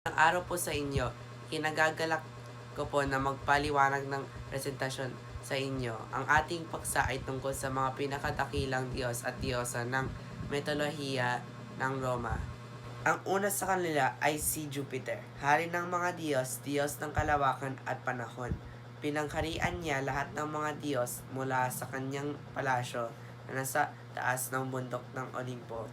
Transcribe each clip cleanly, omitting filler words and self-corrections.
Ang araw po sa inyo, kinagagalak ko po na magpaliwanag ng presentasyon sa inyo. Ang ating paksa ay tungkol sa mga pinakadakilang Diyos at Diyosa ng mitolohiya ng Roma. Ang una sa kanila ay si Jupiter, hari ng mga Diyos, Diyos ng kalawakan at panahon. Pinangharian niya lahat ng mga Diyos mula sa kanyang palasyo na nasa taas ng bundok ng Olimpo.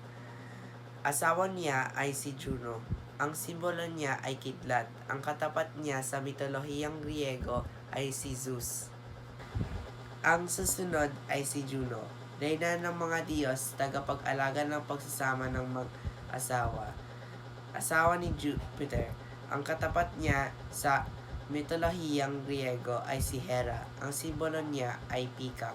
Asawa niya ay si Juno. Ang simbolo niya ay kidlat. Ang katapat niya sa mitolohiyang Griego ay si Zeus. Ang susunod ay si Juno, reyna ng mga Diyos, tagapag-alaga ng pagsasama ng mag-asawa. Asawa ni Jupiter. Ang katapat niya sa mitolohiyang Griego ay si Hera. Ang simbolo niya ay peacock.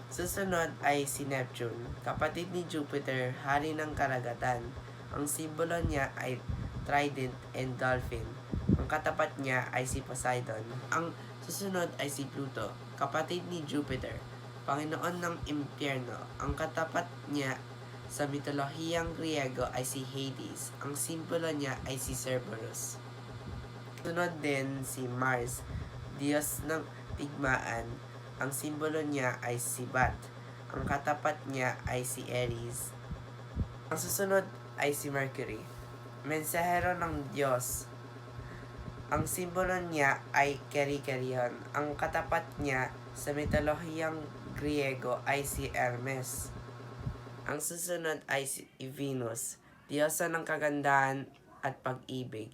Susunod ay si Neptune, kapatid ni Jupiter, hari ng karagatan. Ang simbolo niya ay trident and dolphin. Ang katapat niya ay si Poseidon. Ang susunod ay si Pluto, kapatid ni Jupiter, Panginoon ng impyerno. Ang katapat niya sa mitolohiyang Griego ay si Hades. Ang simbolo niya ay si Cerberus. Sunod din si Mars, Diyos ng digmaan. Ang simbolo niya ay si Bat. Ang katapat niya ay si Aries. Ang susunod ay si Mercury, mensahero ng Diyos. Ang simbolo niya ay Kerikerion. Ang katapat niya sa mitolohiyang Griego ay si Hermes. Ang susunod ay si Venus, diyosa ng kagandahan at pag-ibig.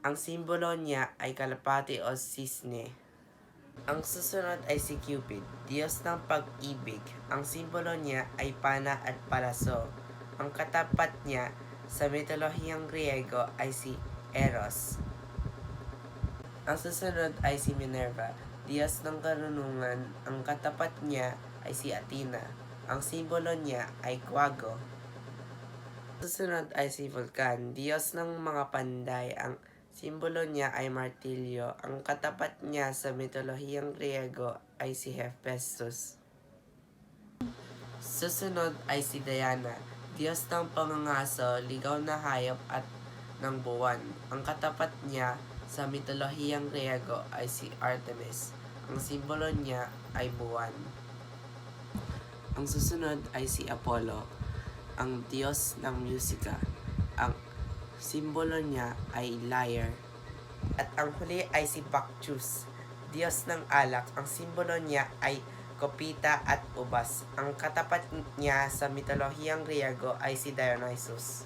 Ang simbolo niya ay kalapati o sisne. Ang susunod ay si Cupid, Diyos ng pag-ibig. Ang simbolo niya ay pana at palaso. Ang katapat niya sa mitolohiyang Griego ay si Eros. Ang susunod ay si Minerva, Diyos ng karunungan. Ang katapat niya ay si Athena. Ang simbolo niya ay Quago. Ang susunod ay si Vulcan, Diyos ng mga panday. Ang simbolo niya ay martilyo. Ang katapat niya sa mitolohiyang Griego ay si Hephaestus. Susunod ay si Diana, Diyos ng pangangaso, ligaw na hayop at ng buwan. Ang katapat niya sa mitolohiyang Griego ay si Artemis. Ang simbolo niya ay buwan. Ang susunod ay si Apollo, ang Diyos ng musika. Ang simbolo niya ay lyre. At ang huli ay si Bacchus, Diyos ng alak. Ang simbolo niya ay kopita at ubas. Ang katapat niya sa mitolohiyang Griego ay si Dionysus.